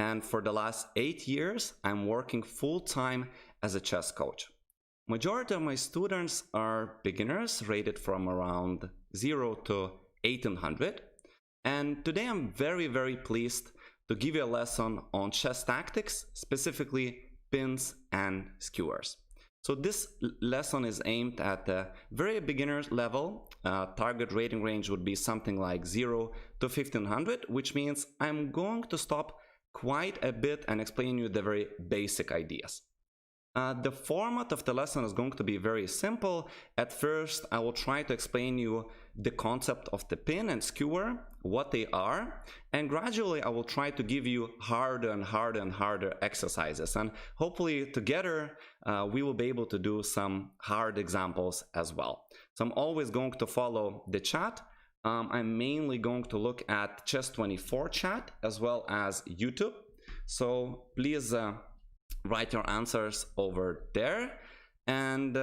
and for the last 8 years, I'm working full-time as a chess coach. Majority of my students are beginners rated from around 0 to 1800. And today I'm very pleased to give you a lesson on chess tactics, specifically pins and skewers. So this lesson is aimed at a very beginner level. Target rating range would be something like 0 to 1500, which means I'm going to stop quite a bit and explain you the very basic ideas. The format of the lesson is going to be very simple. At first, I will try to explain you the concept of the pin and skewer, what they are, and gradually I will try to give you harder and harder exercises, and hopefully together we will be able to do some hard examples as well. So I'm always going to follow the chat. I'm mainly going to look at Chess24 chat as well as YouTube, so please write your answers over there, and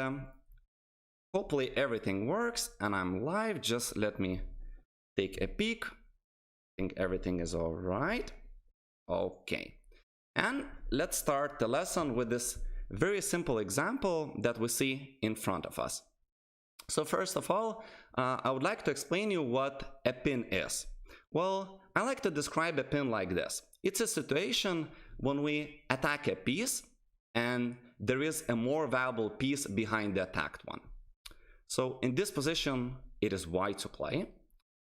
hopefully everything works and I'm live. Just let me take a peek. I think everything is all right. Okay, and let's start the lesson with this very simple example that we see in front of us. So first of all, I would like to explain you what a pin is. Well, I like to describe a pin like this. It's a situation when we attack a piece and there is a more valuable piece behind the attacked one. So in this position, it is white to play,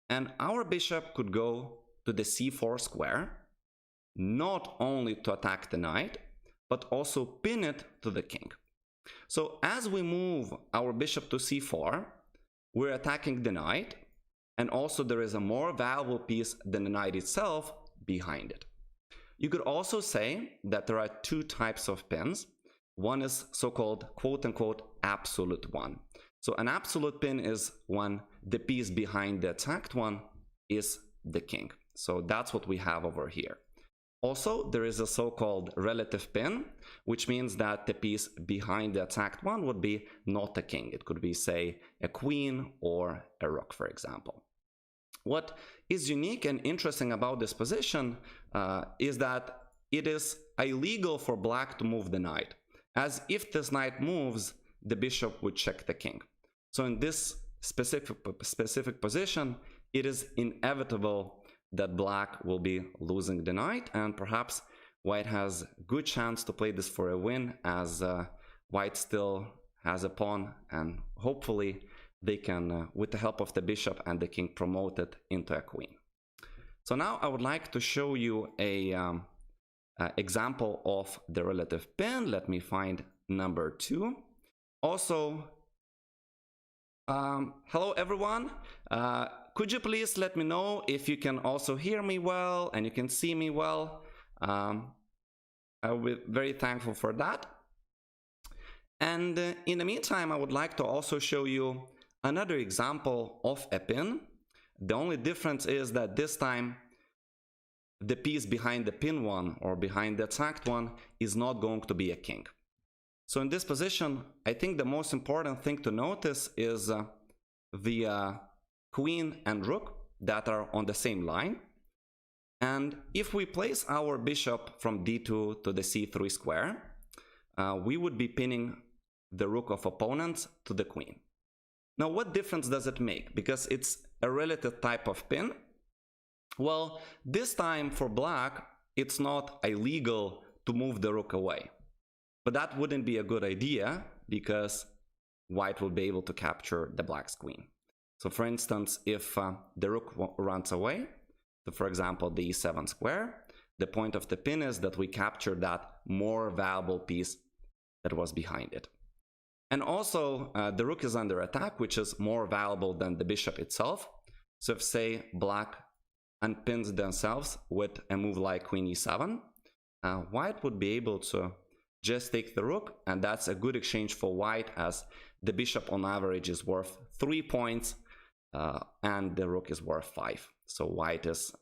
and our bishop could go to the c4 square, not only to attack the knight, but also pin it to the king. So as we move our bishop to c4, we're attacking the knight, and also there is a more valuable piece than the knight itself behind it. You could also say that there are two types of pins. One is so-called quote-unquote absolute one. So an absolute pin is when the piece behind the attacked one is the king. So that's what we have over here. Also, there is a so-called relative pin, which means that the piece behind the attacked one would be not a king. It could be, say, a queen or a rook, for example. What is unique and interesting about this position is that it is illegal for black to move the knight, as if this knight moves, the bishop would check the king. So in this specific position, it is inevitable that black will be losing the knight, and perhaps white has good chance to play this for a win, as white still has a pawn, and hopefully they can, with the help of the bishop and the king, promote it into a queen. So now I would like to show you a example of the relative pin. Let me find number 2. Also, hello everyone. Could you please let me know if you can also hear me well and you can see me well? I will be very thankful for that. And in the meantime, I would like to also show you another example of a pin. The only difference is that this time the piece behind the pin one or behind the attacked one is not going to be a king. So in this position, I think the most important thing to notice is the queen and rook that are on the same line. And if we place our bishop from d2 to the c3 square, we would be pinning the rook of opponents to the queen. Now, what difference does it make? Because it's a relative type of pin. Well, this time for black, it's not illegal to move the rook away. But that wouldn't be a good idea, because white will be able to capture the black's queen. So for instance, if the rook runs away, so for example, the e7 square, the point of the pin is that we capture that more valuable piece that was behind it. And also, the rook is under attack, which is more valuable than the bishop itself. So if, say, black unpins themselves with a move like queen e7, white would be able to just take the rook, and that's a good exchange for white, as the bishop on average is worth 3 points, and the rook is worth 5. So white is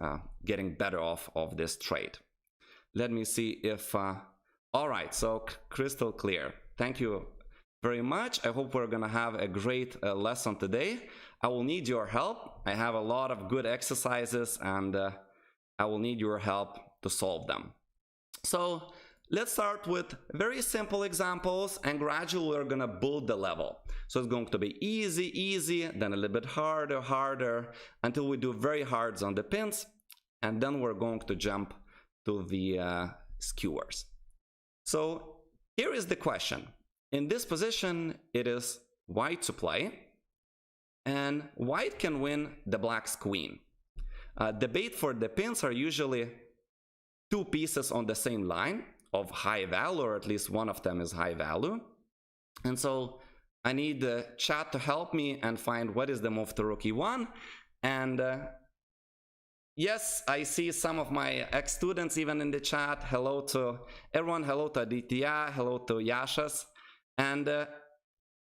getting better off of this trade. Let me see if... all right, so crystal clear. Thank you very much. I hope we're gonna have a great lesson today. I will need your help. I have a lot of good exercises, and I will need your help to solve them. So let's start with very simple examples, and gradually we're gonna build the level. So it's going to be easy, then a little bit harder, until we do very hard on the pins, and then we're going to jump to the skewers. So here is the question. In this position, it is white to play, and white can win the black's queen. The bait for the pins are usually two pieces on the same line of high value, or at least one of them is high value. And so I need the chat to help me and find what is the move to rook e1. And yes, I see some of my ex-students even in the chat. Hello to everyone, hello to Aditya, hello to Yashas. And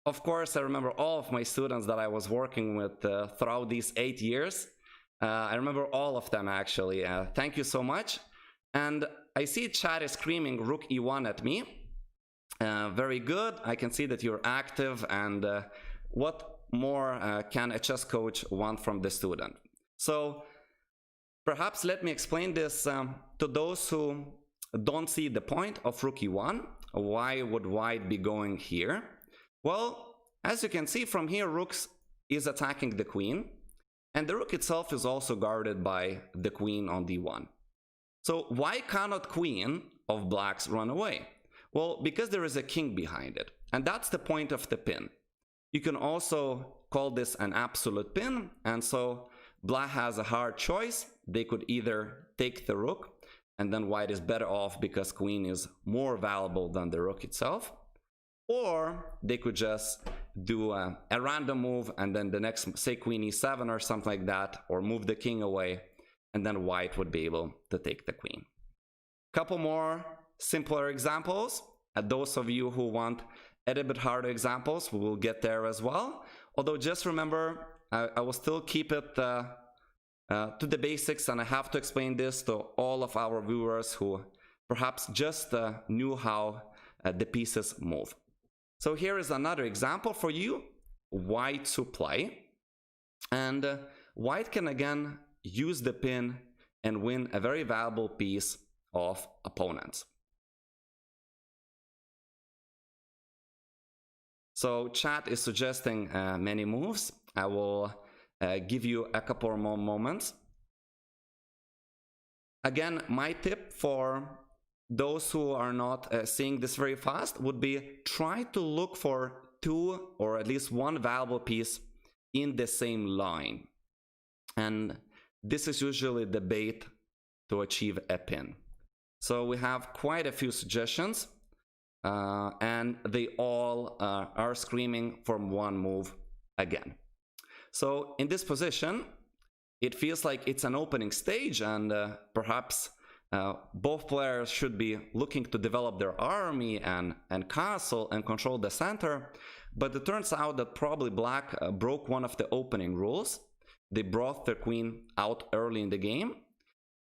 of course, I remember all of my students that I was working with throughout these 8 years. I remember all of them actually. Thank you so much. And I see chat is screaming rook e1 at me. Very good. I can see that you're active, and what more can a chess coach want from the student? So perhaps let me explain this to those who don't see the point of rook e1. Why would white be going here? Well, as you can see from here, rook is attacking the queen, and the rook itself is also guarded by the queen on d1. So why cannot queen of blacks run away? Well, because there is a king behind it, and that's the point of the pin. You can also call this an absolute pin, and so black has a hard choice. They could either take the rook, and then white is better off because queen is more valuable than the rook itself, or they could just do a random move, and then the next, say queen e7 or something like that, or move the king away, and then white would be able to take the queen. Couple more simpler examples. Those of you who want a little bit harder examples, we will get there as well. Although just remember, I will still keep it to the basics, and I have to explain this to all of our viewers who perhaps just knew how the pieces move. So here is another example for you, white to play. And white can again use the pin and win a very valuable piece of opponents. So chat is suggesting many moves. I will give you a couple more moments. Again, my tip for those who are not seeing this very fast would be try to look for two or at least one valuable piece in the same line. And this is usually the bait to achieve a pin. So we have quite a few suggestions, and they all are screaming from one move again. So in this position, it feels like it's an opening stage, and perhaps both players should be looking to develop their army and castle and control the center. But it turns out that probably black broke one of the opening rules. They brought their queen out early in the game,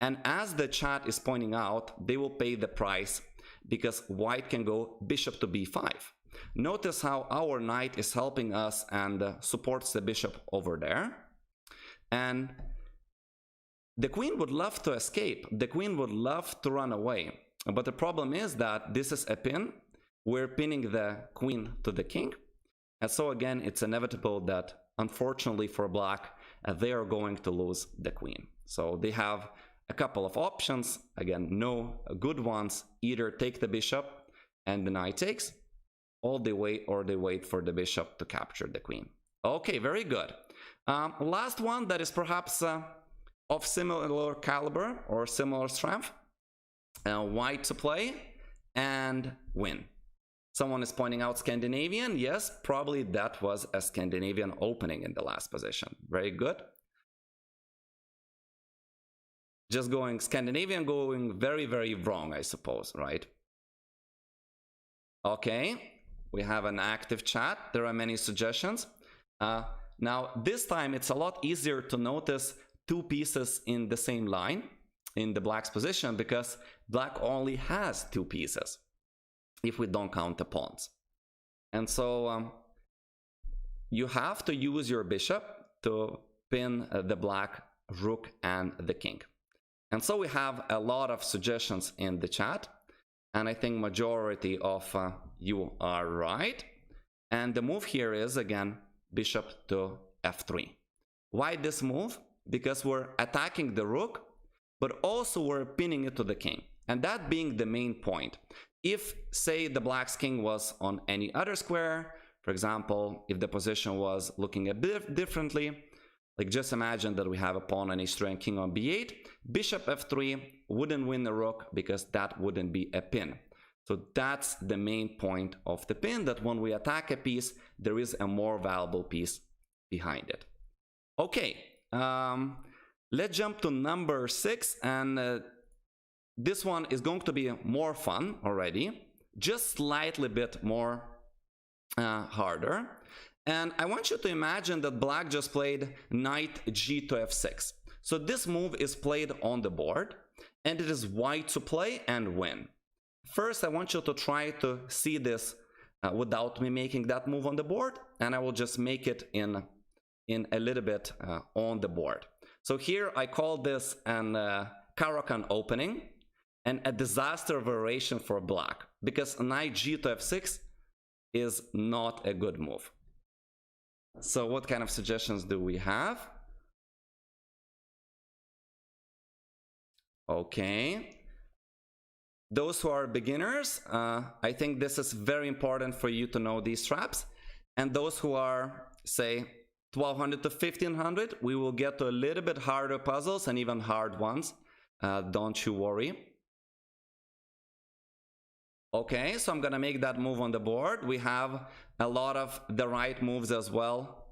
and as the chat is pointing out, they will pay the price because white can go bishop to b5. Notice how our knight is helping us and supports the bishop over there. And the queen would love to escape. The queen would love to run away. But the problem is that this is a pin. We're pinning the queen to the king. And so again, it's inevitable that, unfortunately for black, they are going to lose the queen. So they have a couple of options. Again, no good ones. Either take the bishop and the knight takes, or they wait for the bishop to capture the queen. Okay, very good. Last one that is perhaps of similar caliber or similar strength. White to play and win. Someone is pointing out Scandinavian. Yes, probably that was a Scandinavian opening in the last position. Very good. Just going Scandinavian, going very, very wrong, I suppose, right? Okay, we have an active chat. There are many suggestions. Now, this time it's a lot easier to notice two pieces in the same line in the black's position because black only has two pieces if we don't count the pawns. And so you have to use your bishop to pin the black rook and the king. And so we have a lot of suggestions in the chat. And I think majority of you are right. And the move here is, again, bishop to f3. Why this move? Because we're attacking the rook, but also we're pinning it to the king. And that being the main point. If, say, the black's king was on any other square, for example, if the position was looking a bit differently, like just imagine that we have a pawn on h3 and king on b8, bishop f3 wouldn't win the rook because that wouldn't be a pin. So that's the main point of the pin, that when we attack a piece, there is a more valuable piece behind it. Okay, let's jump to number 6, and this one is going to be more fun already, just slightly bit more harder. And I want you to imagine that black just played knight g to f6. So this move is played on the board, and it is white to play and win. First, I want you to try to see this without me making that move on the board, and I will just make it in a little bit on the board. So here I call this an Caro-Kann opening and a disaster variation for black, because knight g to f6 is not a good move. So what kind of suggestions do we have? Okay. Those who are beginners, I think this is very important for you to know these traps. And those who are, say, 1200 to 1500, we will get to a little bit harder puzzles and even hard ones. Don't you worry. Okay, so I'm gonna make that move on the board. We have a lot of the right moves as well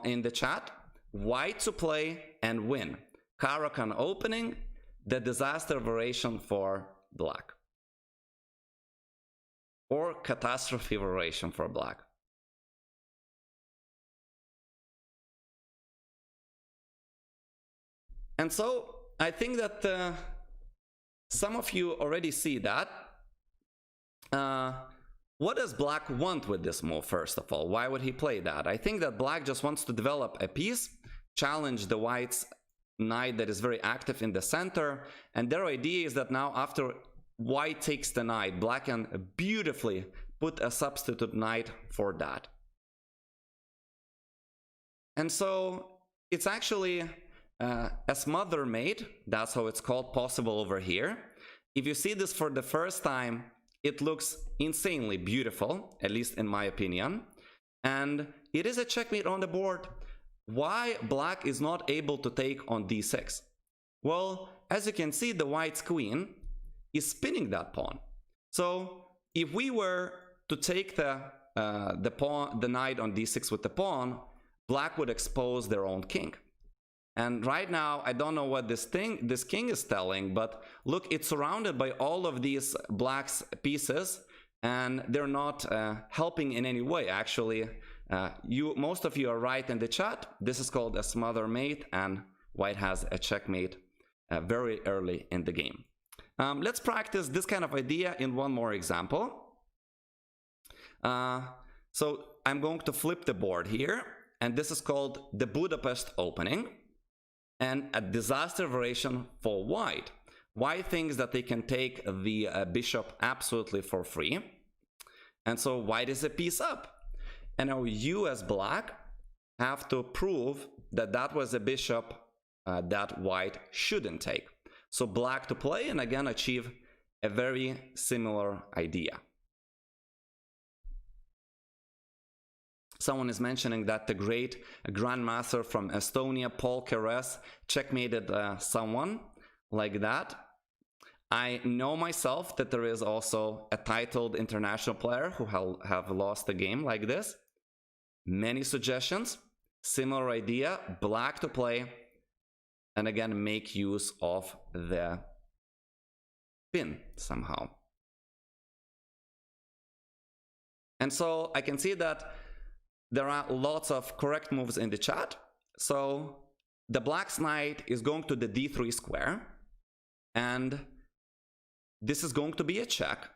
in the chat. White to play and win. Caro-Kann opening, the disaster variation for black. Or catastrophe variation for black. And so I think that some of you already see that. What does black want with this move, first of all? Why would he play that? I think that black just wants to develop a piece, challenge the white's knight that is very active in the center, and their idea is that now after white takes the knight, black can beautifully put a substitute knight for that. And so it's actually a smother mate, that's how it's called, possible over here. If you see this for the first time, it looks insanely beautiful, at least in my opinion, and it is a checkmate on the board. Why black is not able to take on d6? Well, as you can see, the white's queen is spinning that pawn. So if we were to take the knight on d6 with the pawn, black would expose their own king. And right now, I don't know what this king is telling, but look, it's surrounded by all of these black's pieces, and they're not helping in any way. Actually, most of you are right in the chat. This is called a smother mate, and white has a checkmate very early in the game. Let's practice this kind of idea in one more example. So I'm going to flip the board here, and this is called the Budapest opening, and a disaster variation for white. White thinks that they can take the bishop absolutely for free, and so white is a piece up. And now you as black have to prove that that was a bishop that white shouldn't take. So black to play and again achieve a very similar idea. Someone is mentioning that the great grandmaster from Estonia, Paul Keres, checkmated someone like that. I know myself that there is also a titled international player who have lost a game like this. Many suggestions, similar idea, black to play, and again make use of the pin somehow. And so I can see that there are lots of correct moves in the chat. So the black's knight is going to the d3 square, and this is going to be a check.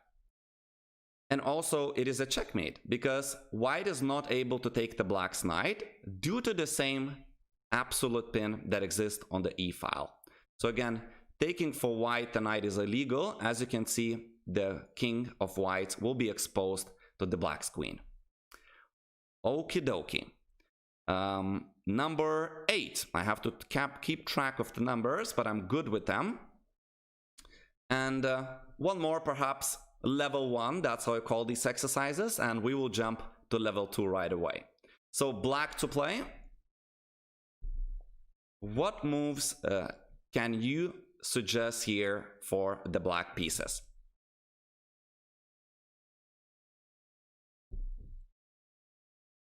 And also it is a checkmate because white is not able to take the black's knight due to the same absolute pin that exists on the e file. So again, taking for white the knight is illegal. As you can see, the king of whites will be exposed to the black's queen. Okie dokie. Number 8. I have to keep track of the numbers, but I'm good with them. And one more, perhaps level 1. That's how I call these exercises. And we will jump to level 2 right away. So black to play. What moves can you suggest here for the black pieces?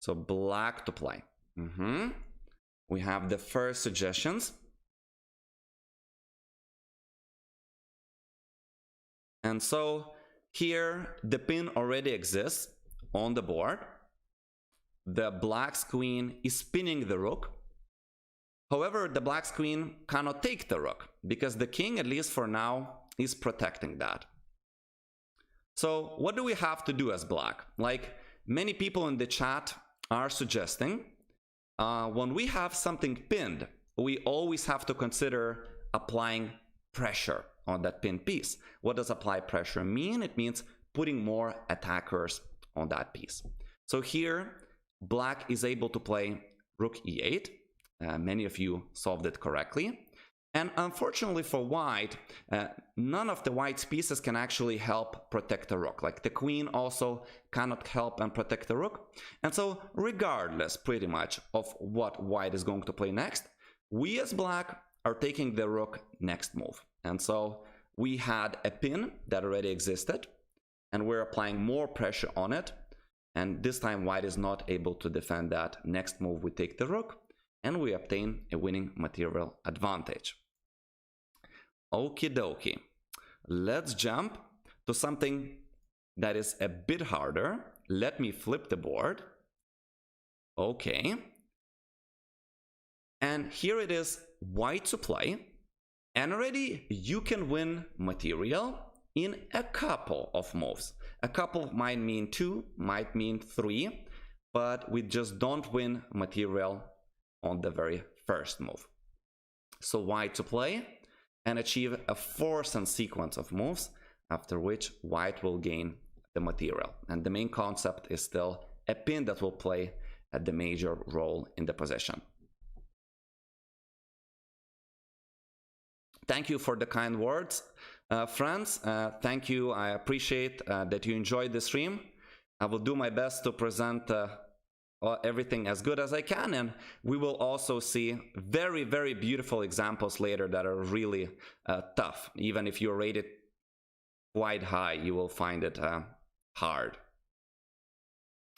So black to play. We have the first suggestions. And so here the pin already exists on the board. The black's queen is pinning the rook. However, the black's queen cannot take the rook because the king, at least for now, is protecting that. So what do we have to do as black? Like many people in the chat are suggesting, when we have something pinned, we always have to consider applying pressure on that pinned piece. What does apply pressure mean? It means putting more attackers on that piece. So here, black is able to play rook e8. Many of you solved it correctly. And unfortunately for white, none of the white's pieces can actually help protect the rook. Like the queen also cannot help and protect the rook. And so regardless pretty much of what white is going to play next, we as black are taking the rook next move. And so we had a pin that already existed and we're applying more pressure on it. And this time white is not able to defend that. Next move we take the rook and we obtain a winning material advantage. Okie dokie. Let's jump to something that is a bit harder. Let me flip the board. Okay. And here it is, white to play. And already you can win material in a couple of moves. A couple might mean 2, might mean 3, but we just don't win material on the very first move. So white to play and achieve a force and sequence of moves, after which white will gain the material. And the main concept is still a pin that will play the major role in the position. Thank you for the kind words, friends. Thank you. I appreciate that you enjoyed the stream. I will do my best to present everything as good as I can, and we will also see very, very beautiful examples later that are really tough. Even if you rate it quite high, you will find it hard.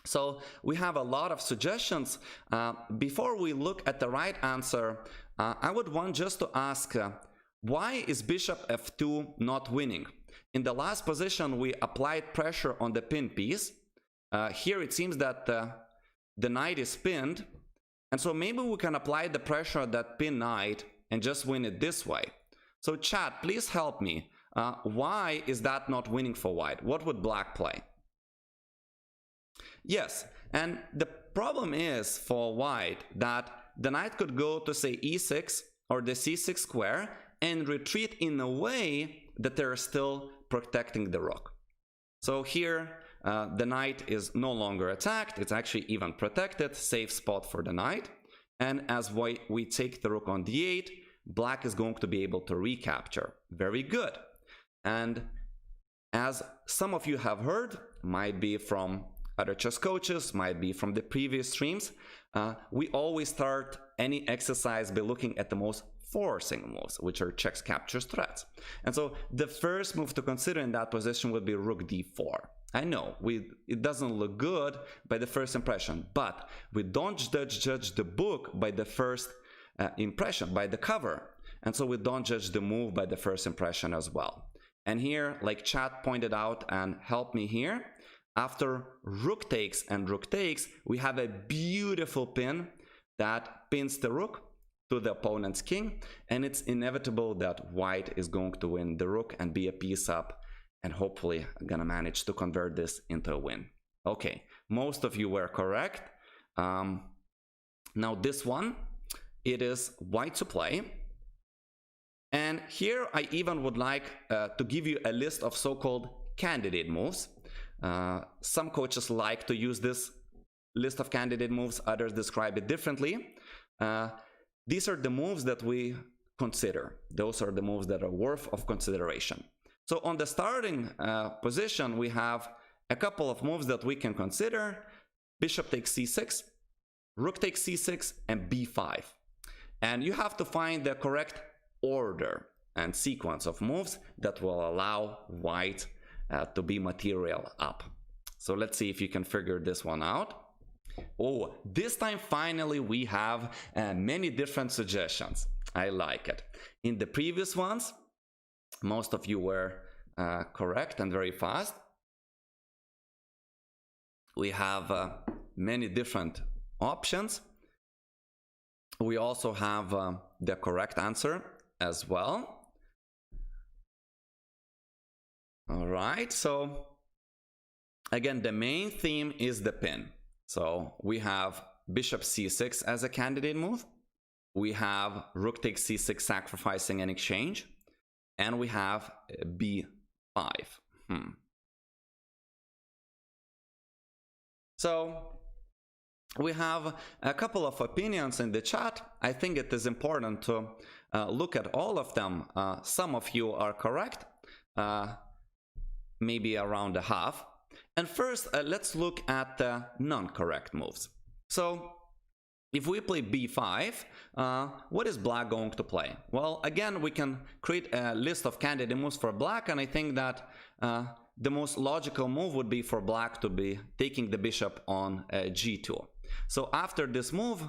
So we have a lot of suggestions. Before we look at the right answer, I would want just to ask, why is bishop f2 not winning? In the last position, we applied pressure on the pin piece. Here it seems that the knight is pinned, and so maybe we can apply the pressure on that pin knight and just win it this way. So chat, please help me. Why is that not winning for white? What would black play? Yes, and the problem is for white that the knight could go to say e6 or the c6 square and retreat in a way that they're still protecting the rook. So here the knight is no longer attacked, it's actually even protected, safe spot for the knight. And as we take the rook on d8, black is going to be able to recapture. Very good. And as some of you have heard, might be from other chess coaches, might be from the previous streams, we always start any exercise by looking at the most forcing moves, which are chess capture threats. And so the first move to consider in that position would be rook d4. I know it doesn't look good by the first impression, but we don't judge the book by the first impression, by the cover. And so we don't judge the move by the first impression as well. And here, like chat pointed out and helped me here, after rook takes and rook takes, we have a beautiful pin that pins the rook to the opponent's king, and it's inevitable that white is going to win the rook and be a piece up, and hopefully gonna manage to convert this into a win. Okay, most of you were correct. Now this one, it is white to play, and And here I even would like to give you a list of so-called candidate moves. Some coaches like to use this list of candidate moves, others describe it differently. These are the moves that we consider. Those are the moves that are worth of consideration. So on the starting position, we have a couple of moves that we can consider. Bishop takes c6, rook takes c6, and b5. And you have to find the correct order and sequence of moves that will allow white to be material up. So let's see if you can figure this one out. Oh, this time finally we have many different suggestions. I like it. In the previous ones, most of you were correct and very fast. We have many different options. We also have the correct answer as well. All right, so again, the main theme is the pin. So we have bishop c6 as a candidate move. We have rook takes c6 sacrificing an exchange. And we have b5. So we have a couple of opinions in the chat. I think it is important to look at all of them. Some of you are correct, maybe around a half. And first, let's look at the non-correct moves. So if we play b5, what is black going to play? Well, again, we can create a list of candidate moves for black, and I think that the most logical move would be for black to be taking the bishop on g2. So after this move,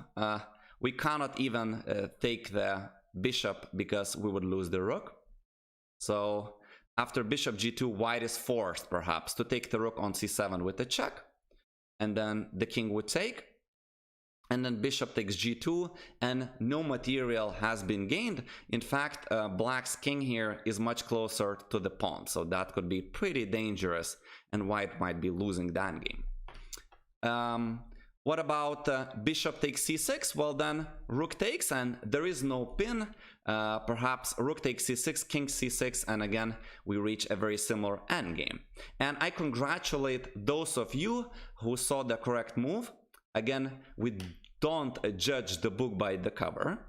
we cannot even take the bishop because we would lose the rook. So after bishop g2, white is forced perhaps to take the rook on c7 with a check, and then the king would take, and then bishop takes g2, and no material has been gained. In fact, black's king here is much closer to the pawn, so that could be pretty dangerous, and white might be losing that game. What about bishop takes c6? Well, then rook takes, and there is no pin. Perhaps rook takes c6, king c6, and again we reach a very similar endgame. And I congratulate those of you who saw the correct move. Again, we don't judge the book by the cover,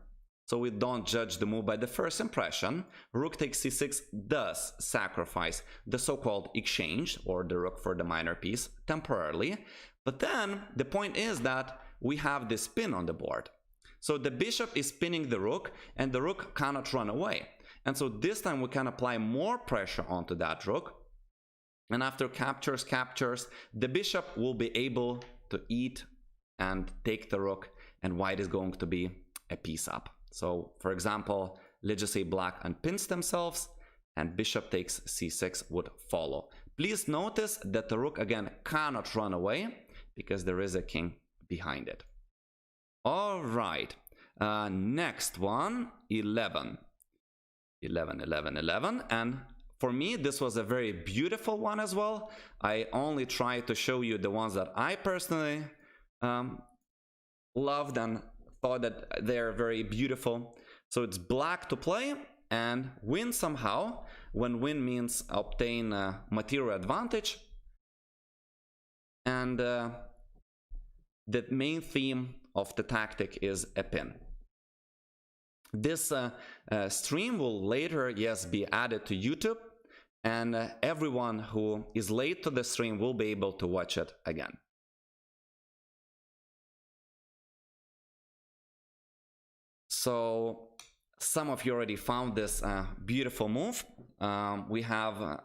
so we don't judge the move by the first impression. Rook takes c6 does sacrifice the so-called exchange, or the rook for the minor piece, temporarily. But then the point is that we have this pin on the board. So the bishop is pinning the rook, and the rook cannot run away. And so this time we can apply more pressure onto that rook. And after captures, the bishop will be able to eat and take the rook, and white is going to be a piece up. So for example, let's just say black unpins themselves, and bishop takes c6 would follow. Please notice that the rook again cannot run away because there is a king behind it. All right, next one, 11. 11. And for me, this was a very beautiful one as well. I only try to show you the ones that I personally loved and thought that they're very beautiful. So it's black to play and win somehow, when win means obtain material advantage. And the main theme of the tactic is a pin. This stream will later, yes, be added to YouTube, and everyone who is late to the stream will be able to watch it again. So some of you already found this beautiful move. We have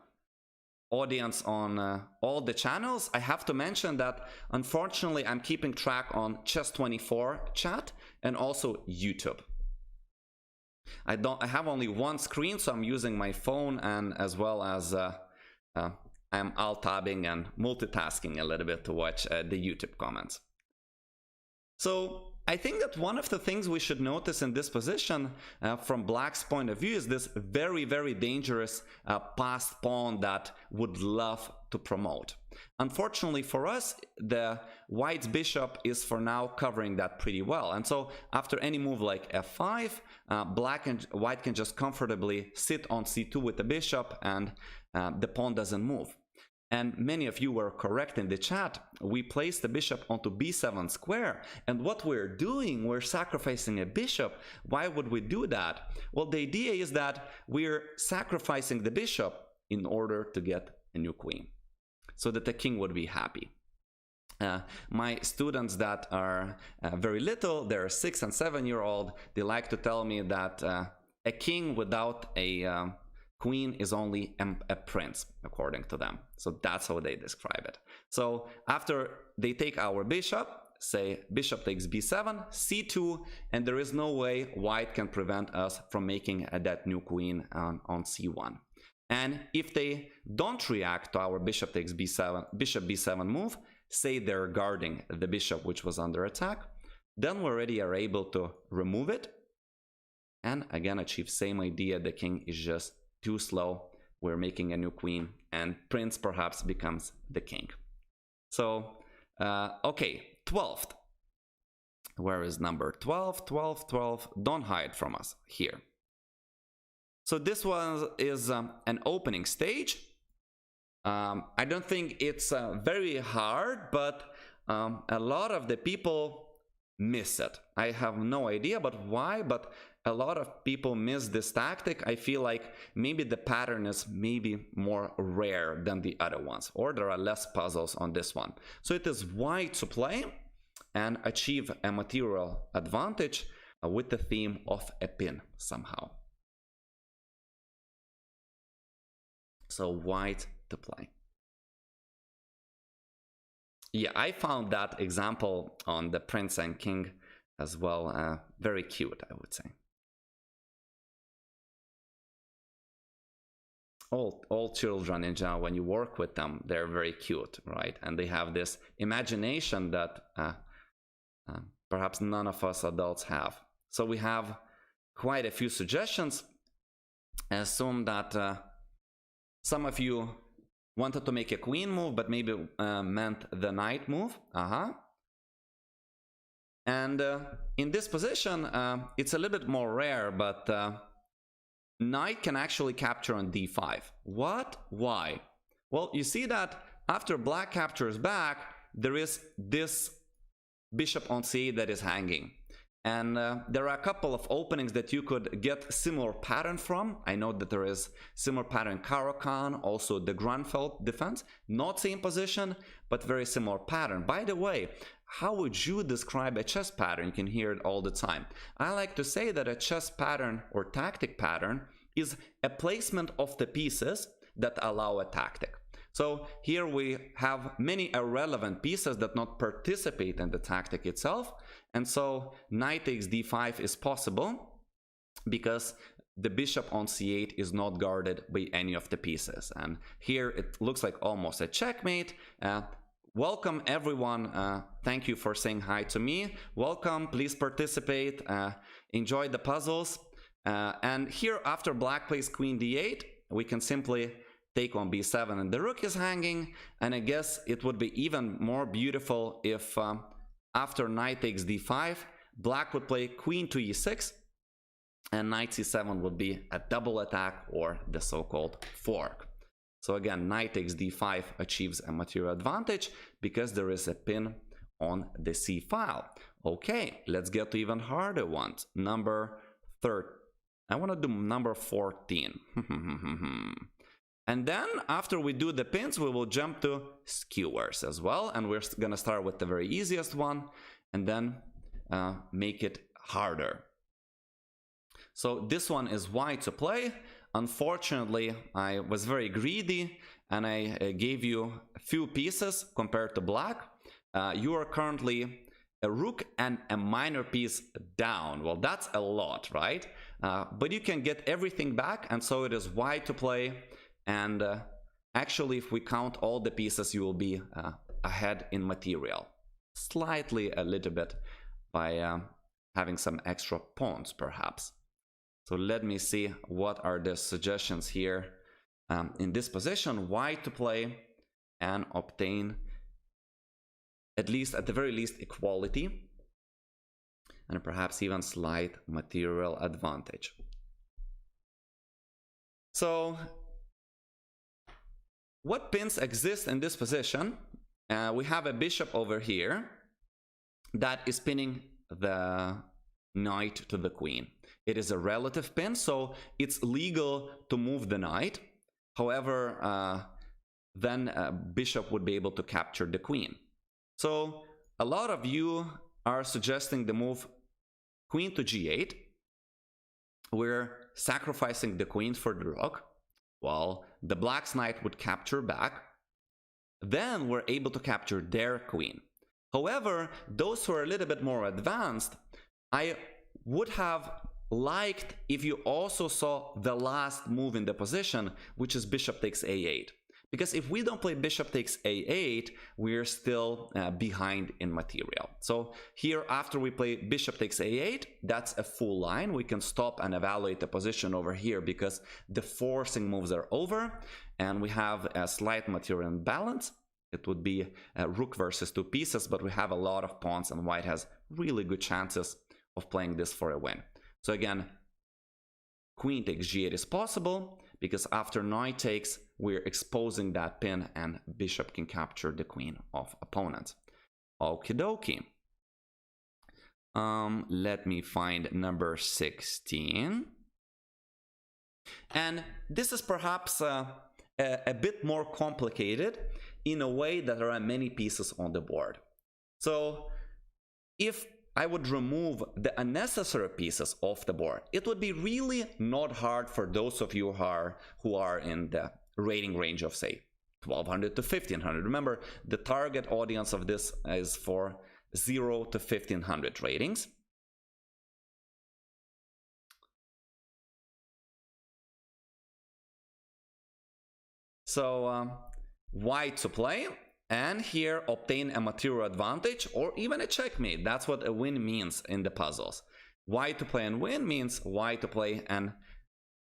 audience on all the channels. I have to mention that unfortunately I'm keeping track on Chess24 chat and also YouTube. I have only one screen, so I'm using my phone, and as well as I'm alt-tabbing and multitasking a little bit to watch the YouTube comments. So I think that one of the things we should notice in this position from black's point of view is this very, very dangerous passed pawn that would love to promote. Unfortunately for us, the white's bishop is for now covering that pretty well. And so after any move like f5, white can just comfortably sit on c2 with the bishop, and the pawn doesn't move. And many of you were correct in the chat. We placed the bishop onto b7 square. And what we're doing, we're sacrificing a bishop. Why would we do that? Well, the idea is that we're sacrificing the bishop in order to get a new queen, so that the king would be happy. My students that are very little, they're 6 and 7 year old, they like to tell me that a king without a queen is only a prince, according to them. So that's how they describe it. So after they take our bishop, say bishop takes b7, c2, and there is no way white can prevent us from making that new queen on c1. And if they don't react to our bishop takes b7, bishop b7 move, say they're guarding the bishop which was under attack, then we already are able to remove it and again achieve same idea. The king is just too slow, we're making a new queen, and prince perhaps becomes the king. So okay, 12th. Where is number 12? 12, 12. Don't hide from us here. So this one is an opening stage. I don't think it's very hard, but a lot of the people miss it. I have no idea but why, but a lot of people miss this tactic. I feel like maybe the pattern is maybe more rare than the other ones, or there are less puzzles on this one. So it is white to play and achieve a material advantage with the theme of a pin somehow. So white to play. Yeah, I found that example on the prince and king as well very cute, I would say. All children in general, when you work with them, they're very cute, right? And they have this imagination that perhaps none of us adults have. So we have quite a few suggestions. I assume that some of you wanted to make a queen move, but maybe meant the knight move. And in this position, it's a little bit more rare, but knight can actually capture on d5. What? Why? Well, you see that after black captures back, there is this bishop on c8 that is hanging. And there are a couple of openings that you could get similar pattern from. I know that there is similar pattern Caro-Kann, also the Grunfeld defense. Not same position, but very similar pattern. By the way, how would you describe a chess pattern? You can hear it all the time. I like to say that a chess pattern or tactic pattern is a placement of the pieces that allow a tactic. So here we have many irrelevant pieces that not participate in the tactic itself. And so knight takes d5 is possible because the bishop on c8 is not guarded by any of the pieces. And here it looks like almost a checkmate. Welcome everyone. Thank you for saying hi to me. Welcome, please participate. Enjoy the puzzles. And here after black plays queen d8, we can simply take on b7 and the rook is hanging. And I guess it would be even more beautiful if after knight takes d5, black would play queen to e6 and knight c7 would be a double attack or the so-called fork. So again, knight takes d5 achieves a material advantage because there is a pin on the c file. Okay, let's get to even harder ones. Number 13. I want to do number 14. And then after we do the pins, we will jump to skewers as well. And we're going to start with the very easiest one and then make it harder. So this one is white to play. Unfortunately, I was very greedy and I gave you a few pieces compared to black. You are currently a rook and a minor piece down. Well, that's a lot, right? But you can get everything back, and so it is white to play. And actually, if we count all the pieces, you will be ahead in material. Slightly a little bit by having some extra pawns, perhaps. So let me see what are the suggestions here in this position. White to play and obtain at the very least equality, and perhaps even slight material advantage. So what pins exist in this position? We have a bishop over here that is pinning the knight to the queen. It is a relative pin, so it's legal to move the knight. However, then bishop would be able to capture the queen. So a lot of you are suggesting the move queen to g8. We're sacrificing the queen for the rook, while the black's knight would capture back. Then we're able to capture their queen. However, those who are a little bit more advanced, I would have liked if you also saw the last move in the position, which is bishop takes a8. Because if we don't play bishop takes a8, we're still behind in material. So here, after we play bishop takes a8, that's a full line. We can stop and evaluate the position over here because the forcing moves are over, and we have a slight material imbalance. It would be a rook versus two pieces, but we have a lot of pawns, and white has really good chances of playing this for a win. So again, queen takes g8 is possible, because after knight takes, we're exposing that pin and bishop can capture the queen of opponent. Okie dokie. Let me find number 16. And this is perhaps a bit more complicated in a way that there are many pieces on the board. So if I would remove the unnecessary pieces off the board, it would be really not hard for those of you who are in the rating range of, say, 1200 to 1500. Remember, the target audience of this is for 0 to 1500 ratings. So white to play, and here obtain a material advantage or even a checkmate. That's what a win means in the puzzles. White to play and win means white to play and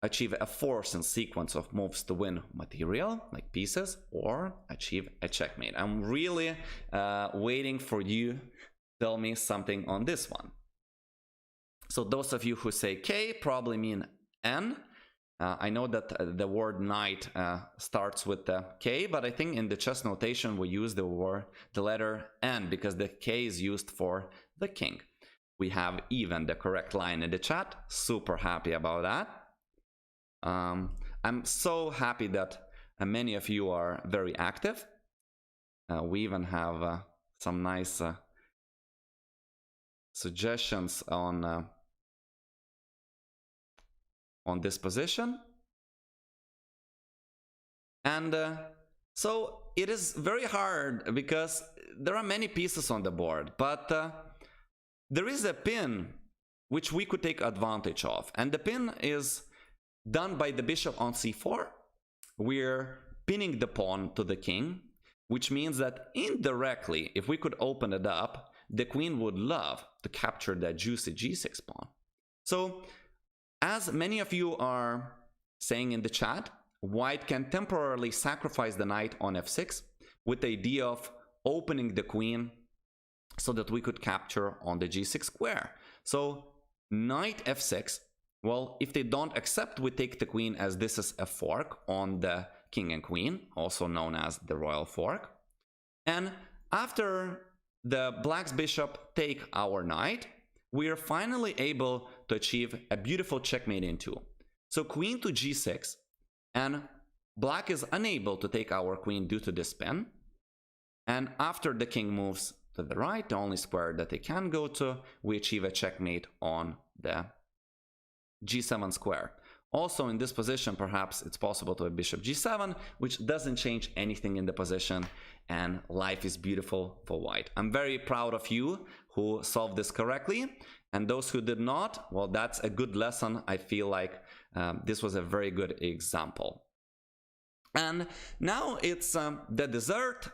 achieve a force and sequence of moves to win material, like pieces, or achieve a checkmate. I'm really waiting for you to tell me something on this one. So those of you who say K probably mean N. I know that the word knight starts with the K, but I think in the chess notation we use the letter N because the K is used for the king. We have even the correct line in the chat. Super happy about that. I'm so happy that many of you are very active. We even have some nice suggestions on this position. And so it is very hard because there are many pieces on the board, but there is a pin which we could take advantage of, and the pin is done by the bishop on c4. We're pinning the pawn to the king, which means that indirectly, if we could open it up, the queen would love to capture that juicy g6 pawn. So as many of you are saying in the chat, white can temporarily sacrifice the knight on f6 with the idea of opening the queen so that we could capture on the g6 square. So knight f6, well, if they don't accept, we take the queen, as this is a fork on the king and queen, also known as the royal fork. And after the black's bishop take our knight, we are finally able to achieve a beautiful checkmate in 2. So queen to g6, and black is unable to take our queen due to this pin. And after the king moves to the right, the only square that they can go to, we achieve a checkmate on the g7 square. Also in this position, perhaps it's possible to have bishop g7, which doesn't change anything in the position, and life is beautiful for white. I'm very proud of you who solved this correctly, and those who did not, well, that's a good lesson. I feel like this was a very good example. And now it's the dessert.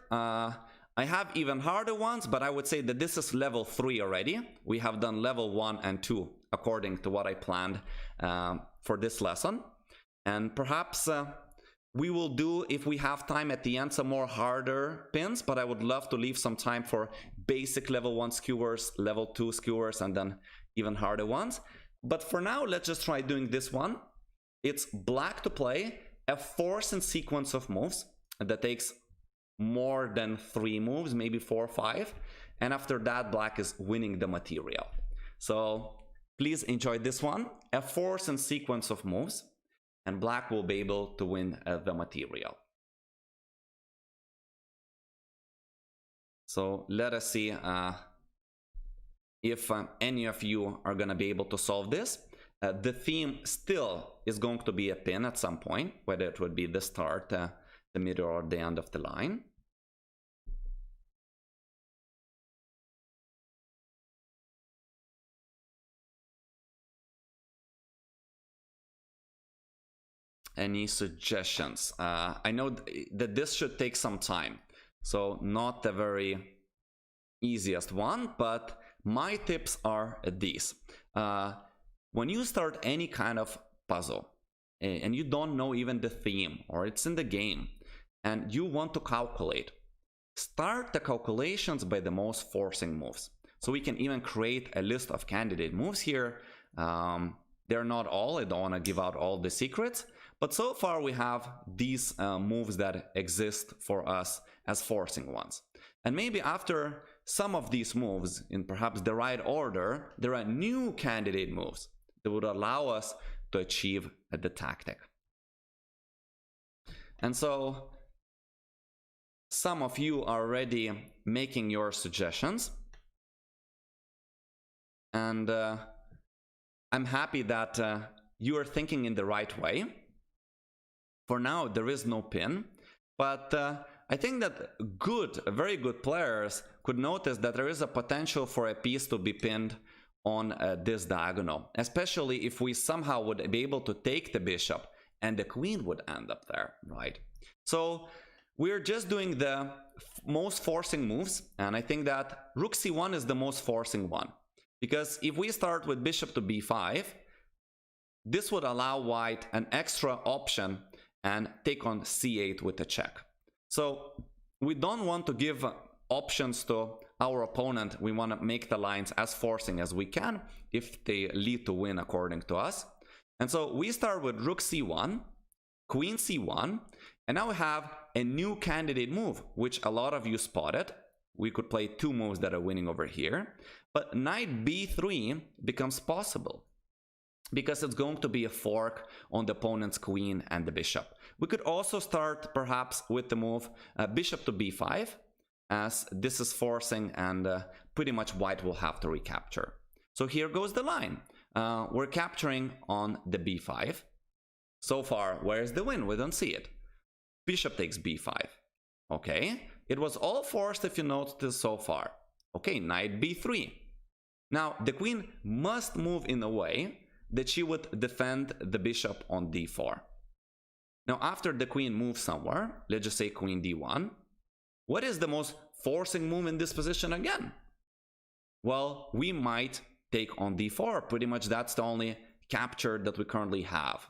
I have even harder ones, but I would say that this is level 3 already. We have done level 1 and 2 according to what I planned for this lesson. And perhaps we will do, if we have time at the end, some more harder pins, but I would love to leave some time for basic level 1 skewers, level 2 skewers, and then even harder ones. But for now, let's just try doing this one. It's black to play a forcing sequence of moves that takes more than 3 moves, maybe 4 or 5, and after that black is winning the material. So please enjoy this one, a force and sequence of moves, and black will be able to win the material. So let us see if any of you are going to be able to solve this. The theme still is going to be a pin at some point, whether it would be the start, the middle, or the end of the line. Any suggestions? I know that this should take some time, so not the very easiest one, but my tips are these. When you start any kind of puzzle and you don't know even the theme, or it's in the game, and you want to calculate, start the calculations by the most forcing moves. So we can even create a list of candidate moves here. They're not all, I don't want to give out all the secrets, but so far we have these moves that exist for us as forcing ones. And maybe after some of these moves, in perhaps the right order, there are new candidate moves that would allow us to achieve the tactic. And so some of you are already making your suggestions, and I'm happy that you are thinking in the right way. For now, there is no pin, but I think that very good players could notice that there is a potential for a piece to be pinned on this diagonal, especially if we somehow would be able to take the bishop and the queen would end up there, right? So we're just doing the most forcing moves, and I think that rook c1 is the most forcing one, because if we start with bishop to b5, this would allow white an extra option and take on c8 with a check. So we don't want to give options to our opponent. We want to make the lines as forcing as we can if they lead to win according to us. And so we start with rook c1, queen c1, and now we have a new candidate move, which a lot of you spotted. We could play 2 moves that are winning over here, but knight b3 becomes possible because it's going to be a fork on the opponent's queen and the bishop. We could also start perhaps with the move bishop to b5, as this is forcing and pretty much white will have to recapture. So here goes the line. We're capturing on the b5. So far, where's the win? We don't see it. Bishop takes b5. Okay, it was all forced if you noticed so far. Okay, knight b3. Now, the queen must move in a way that she would defend the bishop on d4. Now, after the queen moves somewhere, let's just say queen d1, what is the most forcing move in this position again? Well, we might take on d4. Pretty much that's the only capture that we currently have.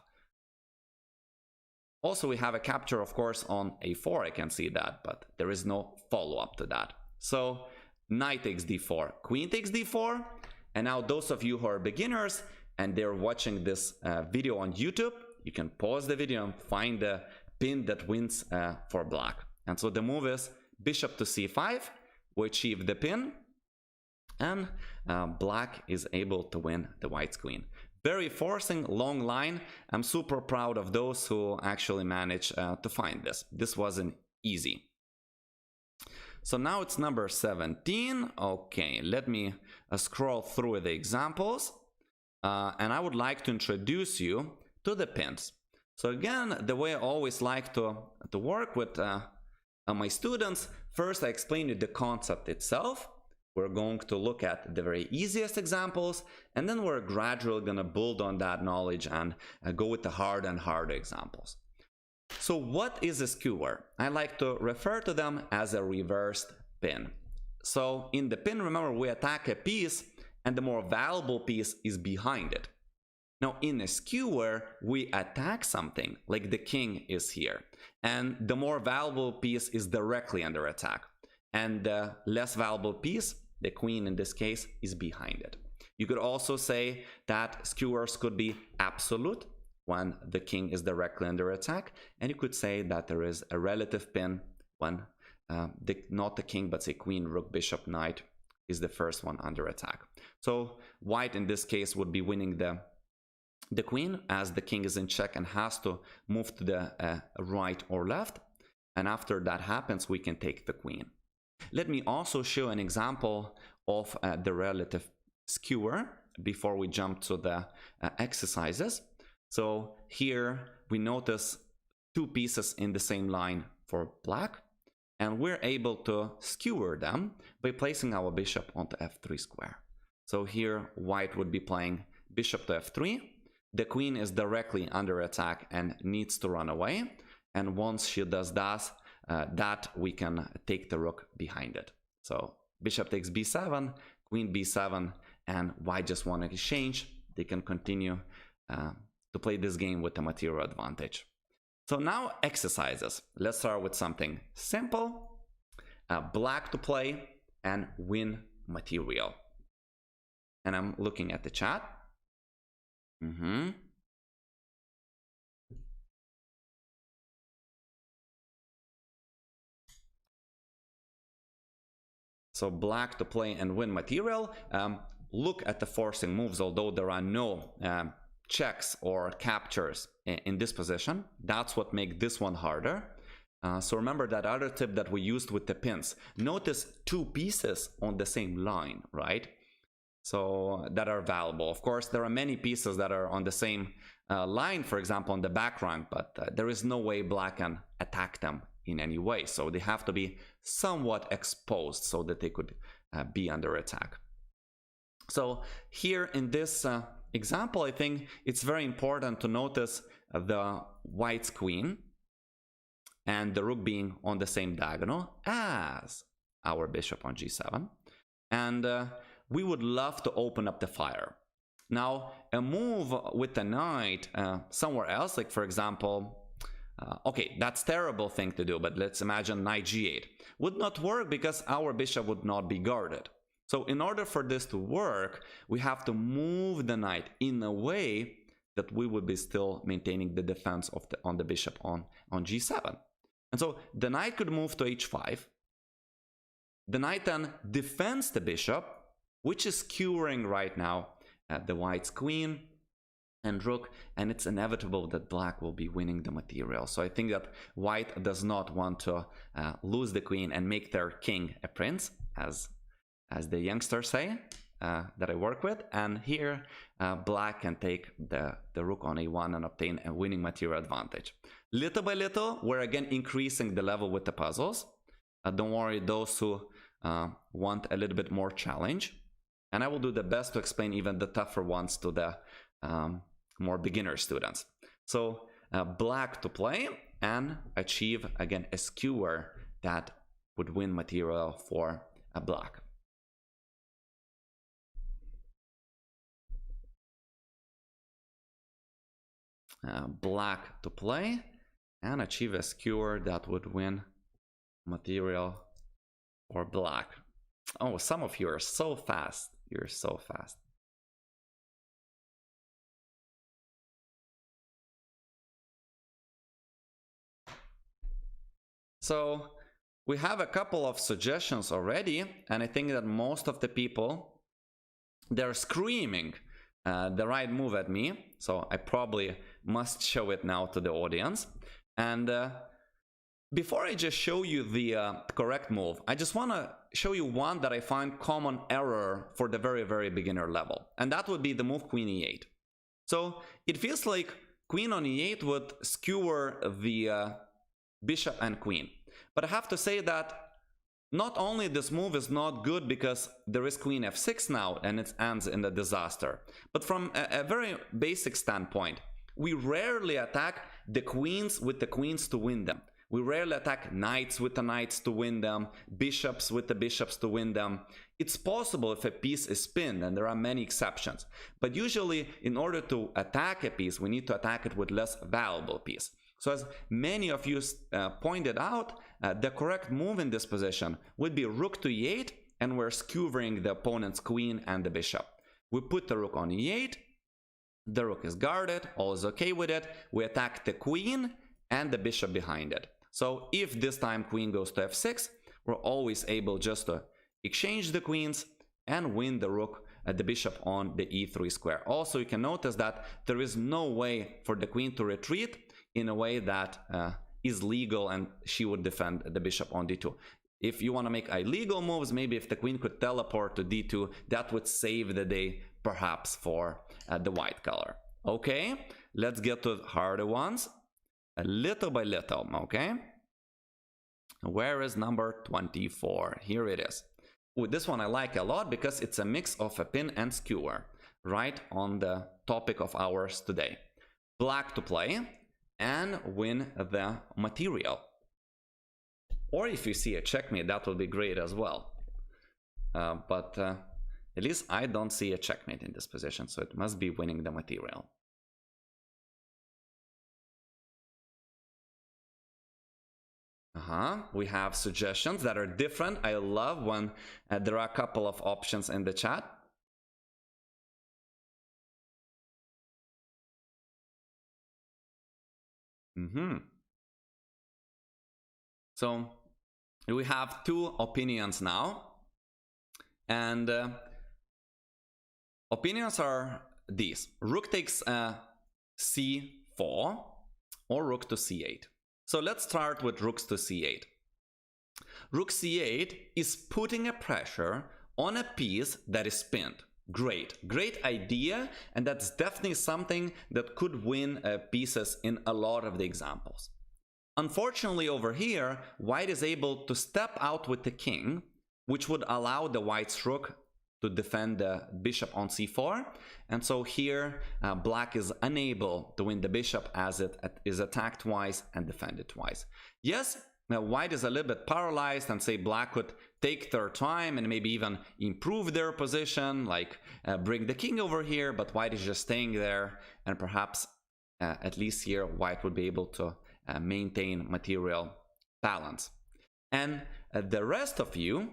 Also, we have a capture, of course, on a4. I can see that, but there is no follow-up to that. So knight takes d4, queen takes d4, and now those of you who are beginners and they're watching this video on YouTube, you can pause the video and find the pin that wins for black. And so the move is bishop to c5, we achieve the pin, and black is able to win the white's queen. Very forcing, long line. I'm super proud of those who actually managed to find this. This wasn't easy. So now it's number 17. Okay, let me scroll through the examples. And I would like to introduce you to the pins. So again, the way I always like to work with my students, first I explain you the concept itself. We're going to look at the very easiest examples, and then we're gradually going to build on that knowledge and go with the hard and harder examples. So what is a skewer? I like to refer to them as a reversed pin. So in the pin, remember, we attack a piece and the more valuable piece is behind it. Now in a skewer, we attack something, like the king is here, and the more valuable piece is directly under attack, and the less valuable piece, the queen in this case, is behind it. You could also say that skewers could be absolute when the king is directly under attack, and you could say that there is a relative pin when not the king, but say queen, rook, bishop, knight is the first one under attack. So white in this case would be winning the queen, as the king is in check and has to move to the right or left, and after that happens, we can take the queen. Let me also show an example of the relative skewer before we jump to the exercises. So here we notice two pieces in the same line for black, and we're able to skewer them by placing our bishop onto f3 square. So here white would be playing bishop to f3. The queen is directly under attack and needs to run away, and once she does that, we can take the rook behind it. So bishop takes b7, queen b7, and white just want to exchange. They can continue to play this game with a material advantage. So now exercises. Let's start with something simple. Black to play and win material. And I'm looking at the chat. So black to play and win material. Look at the forcing moves, although there are no checks or captures in this position. That's what makes this one harder. So remember that other tip that we used with the pins. Notice two pieces on the same line, right? So that are valuable. Of course, there are many pieces that are on the same line, for example, on the back rank, but there is no way black can attack them in any way. So they have to be somewhat exposed so that they could be under attack. So here in this example, I think it's very important to notice the white's queen and the rook being on the same diagonal as our bishop on g7. And we would love to open up the fire. Now, a move with the knight somewhere else, like for example, okay, that's a terrible thing to do, but let's imagine knight g8, would not work because our bishop would not be guarded. So in order for this to work, we have to move the knight in a way that we would be still maintaining the defense of on the bishop on g7. And so the knight could move to h5. The knight then defends the bishop, which is skewering right now the white's queen and rook, and it's inevitable that black will be winning the material. So I think that white does not want to lose the queen and make their king a prince, as the youngsters say that I work with. And here black can take the rook on a1 and obtain a winning material advantage. Little by little, we're again increasing the level with the puzzles. Don't worry, those who want a little bit more challenge. And I will do the best to explain even the tougher ones to the more beginner students. So black to play and achieve again a skewer that would win material for a black. Black to play and achieve a skewer that would win material for black. Oh, some of you are so fast. You're so fast. So we have a couple of suggestions already, and I think that most of the people, they're screaming the right move at me. So I probably must show it now to the audience. And before I just show you the correct move, I just want to show you one that I find common error for the very, very beginner level. And that would be the move queen e8. So it feels like queen on e8 would skewer the bishop and queen. But I have to say that not only this move is not good because there is queen f6 now and it ends in a disaster, but from a very basic standpoint, we rarely attack the queens with the queens to win them. We rarely attack knights with the knights to win them, bishops with the bishops to win them. It's possible if a piece is pinned, and there are many exceptions. But usually, in order to attack a piece, we need to attack it with less valuable piece. So as many of you pointed out, the correct move in this position would be rook to e8, and we're skewering the opponent's queen and the bishop. We put the rook on e8, the rook is guarded, all is okay with it. We attack the queen and the bishop behind it. So if this time queen goes to f6, we're always able just to exchange the queens and win the rook, the bishop on the e3 square. Also, you can notice that there is no way for the queen to retreat in a way that is legal, and she would defend the bishop on d2. If you want to make illegal moves, maybe if the queen could teleport to d2, that would save the day perhaps for the white color. Okay, let's get to harder ones, little by little. Okay, where is number 24? Here it is. With this one I like a lot because it's a mix of a pin and skewer, right on the topic of ours today. Black to play and win the material. Or if you see a checkmate, that would be great as well. But at least I don't see a checkmate in this position, so it must be winning the material. We have suggestions that are different. I love when there are a couple of options in the chat. So we have two opinions now, and opinions are these: rook takes c4 or rook to c8. So let's start with rooks to c8. Rook c8 is putting a pressure on a piece that is pinned. Great idea, and that's definitely something that could win pieces in a lot of the examples. Unfortunately, over here, white is able to step out with the king, which would allow the white's rook to defend the bishop on c4, and so here black is unable to win the bishop as it is attacked twice and defended twice. Yes, now white is a little bit paralyzed, and say black could take their time and maybe even improve their position, like bring the king over here, but white is just staying there, and perhaps at least here white would be able to maintain material balance. And the rest of you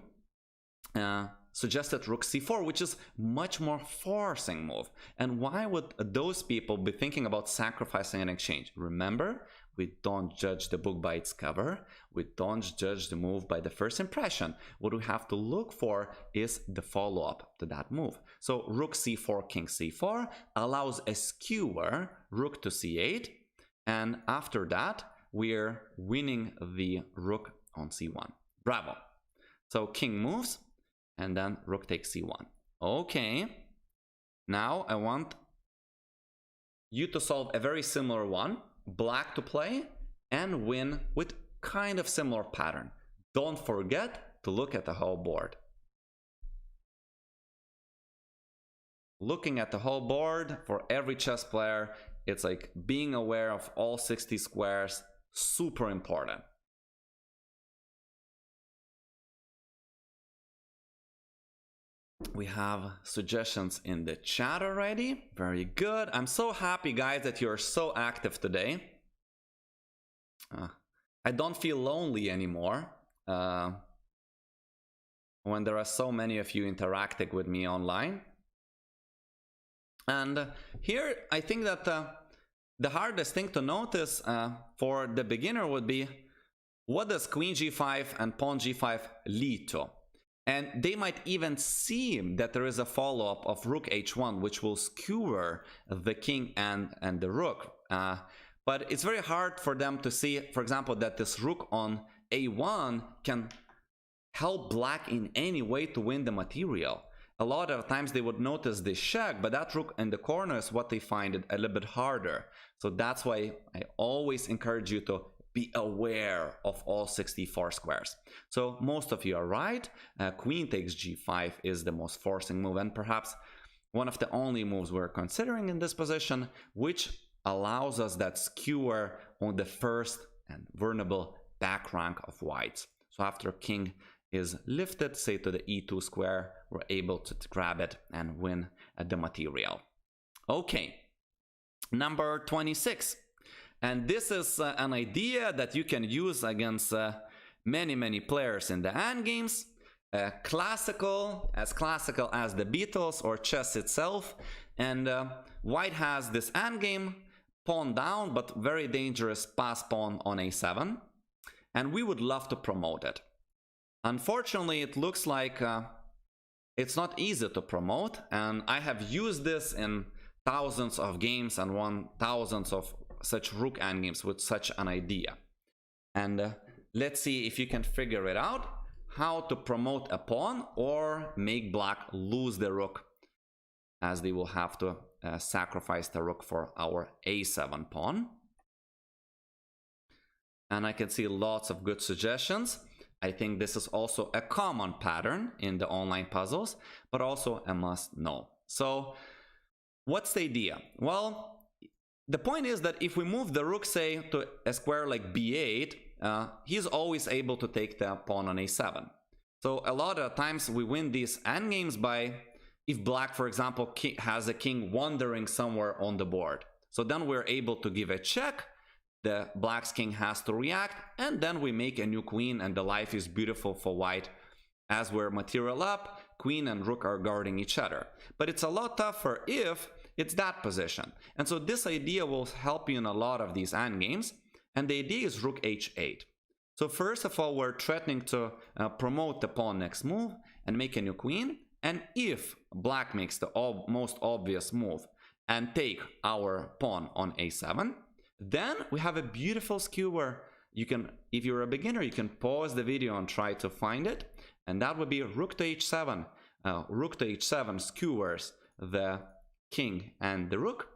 suggested rook c4, which is much more forcing move. And why would those people be thinking about sacrificing an exchange? Remember, we don't judge the book by its cover. We don't judge the move by the first impression. What we have to look for is the follow-up to that move. So rook c4, king c4 allows a skewer, rook to c8, and after that we're winning the rook on c1. Bravo. So king moves, and then rook takes c1. Okay, now I want you to solve a very similar one, black to play and win with kind of similar pattern. Don't forget to look at the whole board. Looking at the whole board for every chess player, it's like being aware of all 60 squares, super important. We have suggestions in the chat already. Very good. I'm so happy, guys, that you're so active today. I don't feel lonely anymore when there are so many of you interacting with me online. And here, I think that the hardest thing to notice for the beginner would be, what does queen g5 and pawn g5 lead to? And they might even see that there is a follow-up of rook h1, which will skewer the king and the rook. But it's very hard for them to see, for example, that this rook on a1 can help black in any way to win the material. A lot of times they would notice this check, but that rook in the corner is what they find it a little bit harder. So that's why I always encourage you to be aware of all 64 squares. So most of you are right. Queen takes g5 is the most forcing move, and perhaps one of the only moves we're considering in this position, which allows us that skewer on the first and vulnerable back rank of whites. So after king is lifted, say to the e2 square, we're able to grab it and win the material. Okay, number 26. And this is an idea that you can use against many players in the endgames. Classical as the Beatles or chess itself. And white has this endgame, pawn down, but very dangerous pass pawn on a7. And we would love to promote it. Unfortunately, it looks like it's not easy to promote. And I have used this in thousands of games and won thousands of such rook endgames with such an idea. And let's see if you can figure it out, how to promote a pawn or make black lose the rook, as they will have to sacrifice the rook for our a7 pawn. And I can see lots of good suggestions. I think this is also a common pattern in the online puzzles, but also a must know. So what's the idea? Well, the point is that if we move the rook, say, to a square like b8, he's always able to take the pawn on a7. So a lot of times we win these endgames by, if black, for example, has a king wandering somewhere on the board. So then we're able to give a check, the black's king has to react, and then we make a new queen, and the life is beautiful for white. As we're material up, queen and rook are guarding each other. But it's a lot tougher if it's that position. And so this idea will help you in a lot of these endgames. And the idea is rook h8. So first of all, we're threatening to promote the pawn next move and make a new queen. And if black makes the most obvious move and take our pawn on a7, then we have a beautiful skewer. You can, if you're a beginner, you can pause the video and try to find it. And that would be rook to h7. Rook to h7 skewers the king and the rook,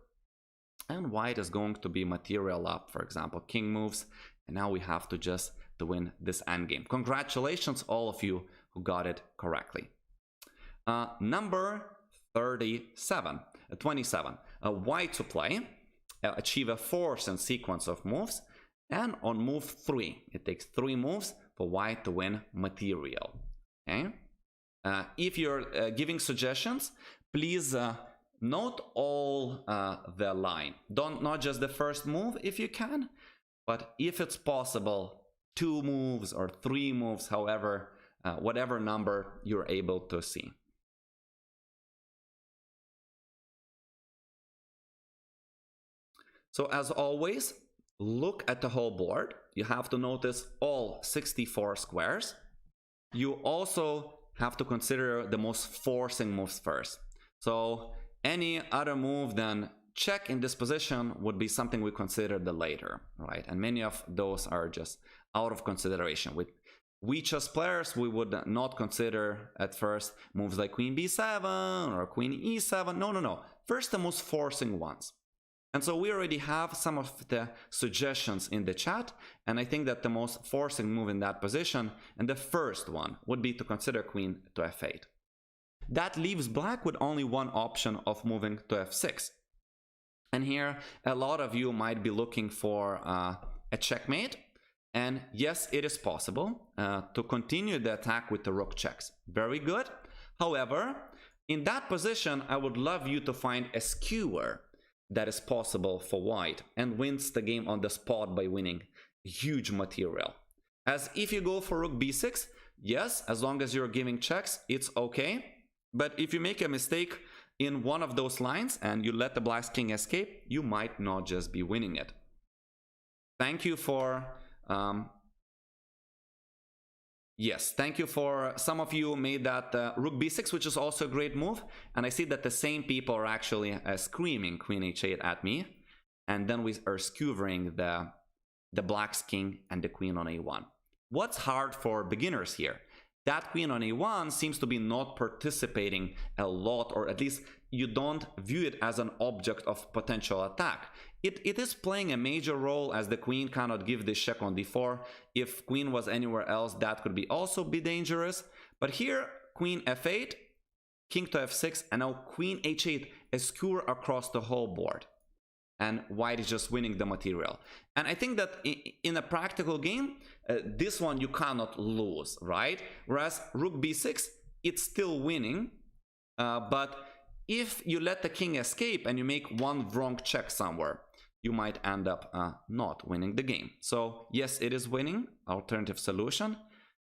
and white is going to be material up. For example, king moves, and now we have to just to win this endgame. Congratulations, all of you who got it correctly. Number 27, white to play, achieve a force and sequence of moves, and on move 3, it takes 3 moves for white to win material. Okay. If you're giving suggestions, please note all the line. Not just the first move if you can, but if it's possible, 2 moves or 3 moves, however, whatever number you're able to see. So as always, look at the whole board. You have to notice all 64 squares. You also have to consider the most forcing moves first. So any other move than check in this position would be something we consider the later, right? And many of those are just out of consideration. With we chess players, we would not consider at first moves like queen b7 or queen e7. No. First, the most forcing ones. And so we already have some of the suggestions in the chat, and I think that the most forcing move in that position, and the first one, would be to consider queen to f8. That leaves black with only one option of moving to f6. And here, a lot of you might be looking for a checkmate, and yes, it is possible to continue the attack with the rook checks. Very good. However, in that position, I would love you to find a skewer that is possible for white and wins the game on the spot by winning huge material. As if you go for rook b6, yes, as long as you're giving checks, it's okay. But if you make a mistake in one of those lines and you let the black king escape, you might not just be winning it. Thank you for yes, thank you for some of you made that rook b6, which is also a great move. And I see that the same people are actually screaming queen h8 at me. And then we are skewering the black's king and the queen on a1. What's hard for beginners here? That queen on a1 seems to be not participating a lot, or at least you don't view it as an object of potential attack. It is playing a major role, as the queen cannot give this check on d4. If queen was anywhere else, that could also be dangerous. But here, queen f8, king to f6, and now queen h8, a skewer across the whole board. And white is just winning the material. And I think that in a practical game, this one you cannot lose, right? Whereas rook b6, it's still winning, but if you let the king escape and you make one wrong check somewhere, you might end up not winning the game. So yes, it is winning, alternative solution,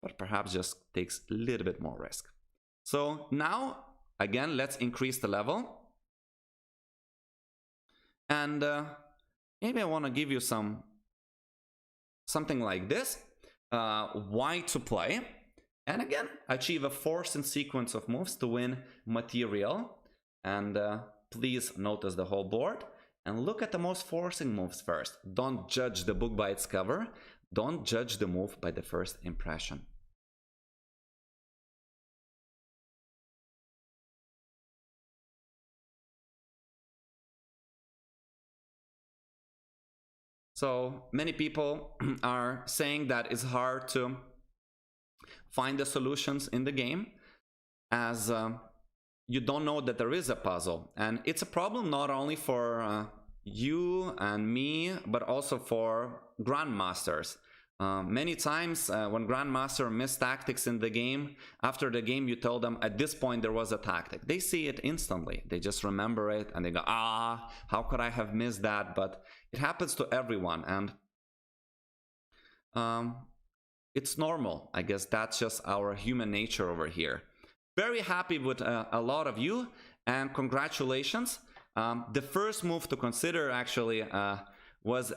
but perhaps just takes a little bit more risk. So now, again, let's increase the level. And maybe I want to give you something like this. White to play. And again, achieve a forced sequence of moves to win material. And please notice the whole board. And look at the most forcing moves first. Don't judge the book by its cover. Don't judge the move by the first impression. So many people are saying that it's hard to find the solutions in the game, as you don't know that there is a puzzle. And it's a problem not only for you and me, but also for grandmasters. Many times when grandmaster miss tactics in the game, after the game you tell them at this point there was a tactic. They see it instantly. They just remember it and they go, ah, how could I have missed that? But it happens to everyone, and it's normal. I guess that's just our human nature over here. Very happy with a lot of you, and congratulations. The first move to consider actually was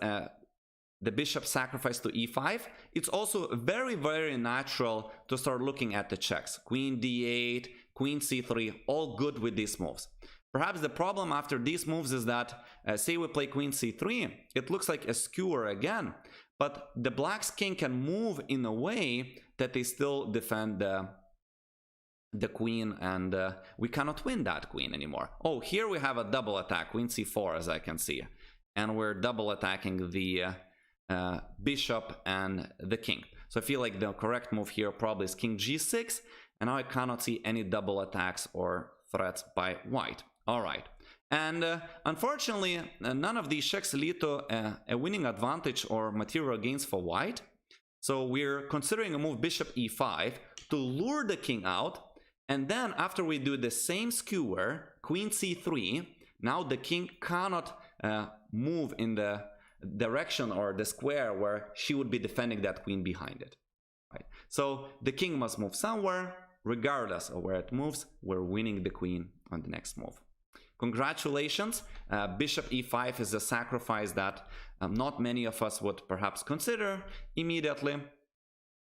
the bishop sacrifice to e5. It's also very, very natural to start looking at the checks. Queen d8, queen c3, all good with these moves. Perhaps the problem after these moves is that, say we play queen c3, it looks like a skewer again, but the black's king can move in a way that they still defend the queen, and we cannot win that queen anymore. Oh, here we have a double attack, queen c4, as I can see, and we're double attacking the bishop and the king. So I feel like the correct move here probably is king g6, and now I cannot see any double attacks or threats by white. All right, and unfortunately none of these checks lead to a winning advantage or material gains for white. So we're considering a move bishop e5 to lure the king out, and then after we do the same skewer, queen c3, now the king cannot move in the direction or the square where she would be defending that queen behind it. Right? So the king must move somewhere. Regardless of where it moves, we're winning the queen on the next move. Congratulations. Bishop e5 is a sacrifice that not many of us would perhaps consider immediately,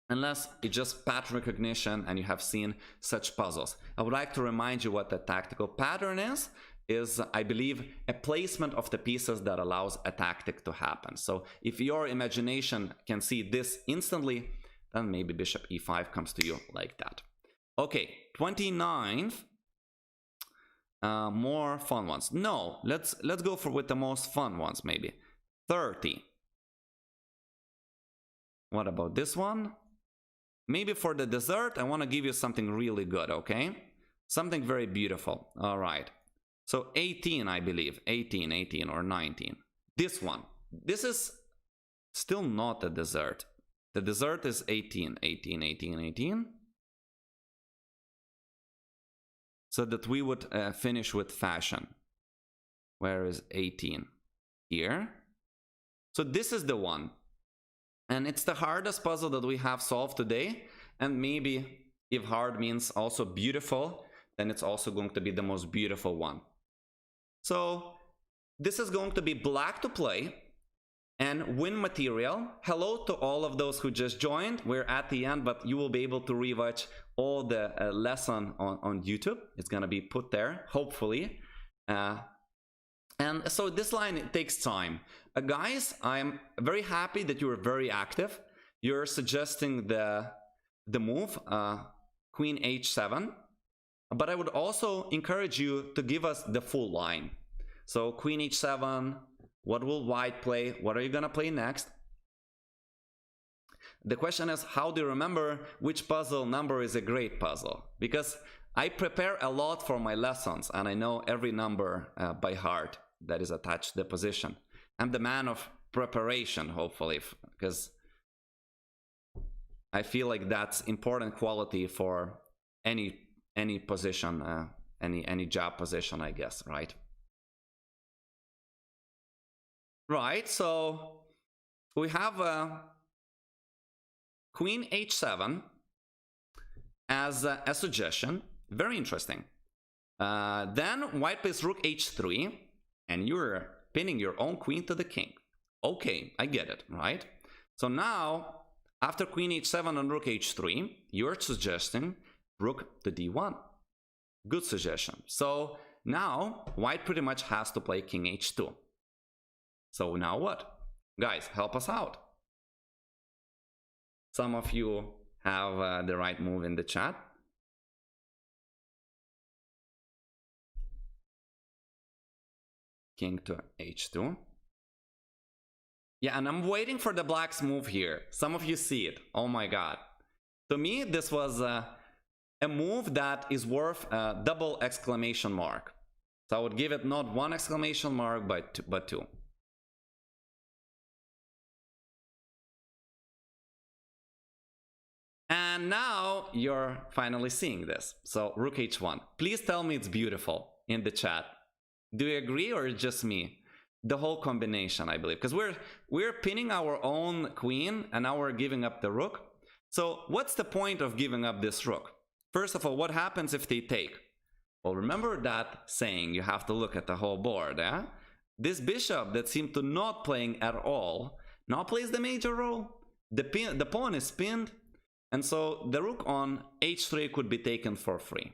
unless it's just pattern recognition and you have seen such puzzles. I would like to remind you what the tactical pattern is, I believe, a placement of the pieces that allows a tactic to happen. So if your imagination can see this instantly, then maybe bishop e5 comes to you like that. Okay, 29th. More fun ones. No, let's go with the most fun ones maybe. 30. What about this one? Maybe for the dessert, I want to give you something really good, okay? Something very beautiful. All right. So 18, I believe. 18 or 19. This one. This is still not a dessert. The dessert is 18. So that we would finish with fashion. Where is 18? Here. So this is the one. And it's the hardest puzzle that we have solved today. And maybe if hard means also beautiful, then it's also going to be the most beautiful one. So this is going to be black to play and win material. Hello to all of those who just joined. We're at the end, but you will be able to rewatch all the lesson on YouTube. It's going to be put there, hopefully. And so this line, it takes time. Guys, I'm very happy that you were very active. You're suggesting the move, Queen h7. But I would also encourage you to give us the full line. So Queen h7, what will white play? What are you going to play next? The question is, how do you remember which puzzle number is a great puzzle? Because I prepare a lot for my lessons, and I know every number by heart that is attached to the position. I'm the man of preparation, hopefully, because I feel like that's important quality for any position, any job position, I guess, right? Right, so we have Queen h7 as a suggestion. Very interesting. Then white plays Rook h3, and you're pinning your own queen to the king. Okay, I get it, right? So now, after Queen h7 and Rook h3, you're suggesting Rook to d1. Good suggestion. So now, white pretty much has to play King h2. So now what? Guys, help us out. Some of you have the right move in the chat. King to h2. Yeah, and I'm waiting for the black's move here. Some of you see it. Oh my god. To me, this was a move that is worth a double exclamation mark. So I would give it not one exclamation mark, but two. And now you're finally seeing this. So Rook h1. Please tell me it's beautiful in the chat. Do you agree, or just me? The whole combination, I believe, because we're pinning our own queen and now we're giving up the rook. So what's the point of giving up this rook? First of all, what happens if they take? Well, remember that saying, you have to look at the whole board. This bishop that seemed to not playing at all now plays the major role. The pawn is pinned, and so the rook on h3 could be taken for free.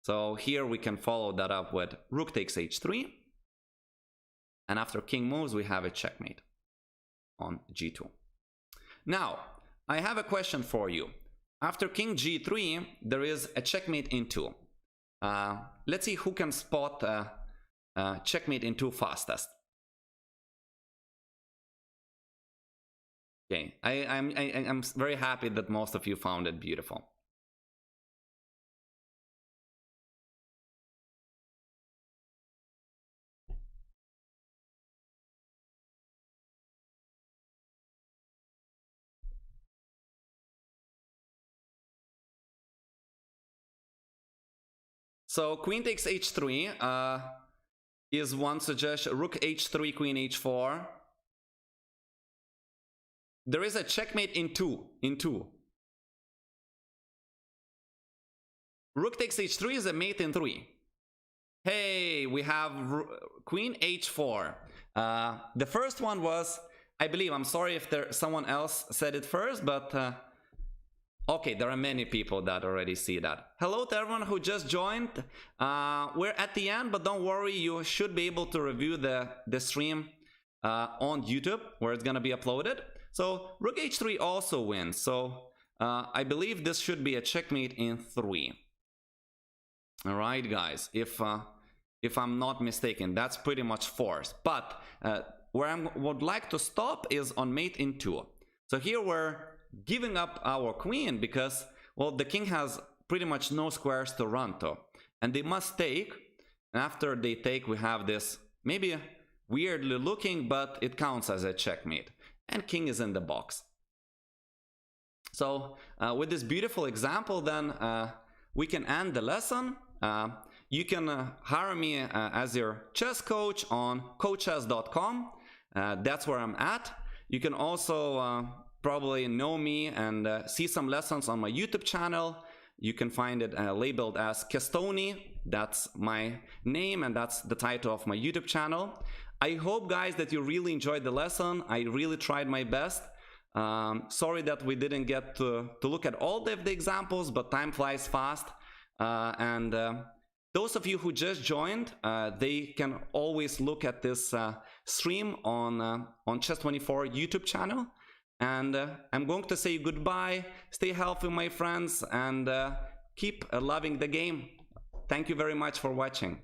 So here we can follow that up with rook takes h3. And after king moves, we have a checkmate on g2. Now, I have a question for you. After king g3, there is a checkmate in 2. Let's see who can spot checkmate in 2 fastest. Okay, I'm very happy that most of you found it beautiful. So queen takes h3 is one suggestion. Rook h3, queen h4. There is a checkmate in 2. Rook takes h3 is a mate in 3. Hey, we have queen h4. The first one was, I believe, I'm sorry if someone else said it first, but okay, there are many people that already see that. Hello to everyone who just joined. We're at the end, but don't worry, you should be able to review the stream on YouTube, where it's gonna be uploaded. So rook h3 also wins. So I believe this should be a checkmate in 3. All right, guys. If I'm not mistaken, that's pretty much forced. But where I would like to stop is on mate in 2. So here we're giving up our queen because, well, the king has pretty much no squares to run to, and they must take. And after they take, we have this maybe weirdly looking, but it counts as a checkmate, and king is in the box. So with this beautiful example, then we can end the lesson. You can hire me as your chess coach on coachchess.com. That's where I'm at. You can also probably know me and see some lessons on my YouTube channel. You can find it labeled as Kestony. That's my name, and that's the title of my YouTube channel. I hope, guys, that you really enjoyed the lesson. I really tried my best. Sorry that we didn't get to look at all of the examples, but time flies fast. And those of you who just joined, they can always look at this stream on Chess24 YouTube channel. And I'm going to say goodbye. Stay healthy, my friends, and keep loving the game. Thank you very much for watching.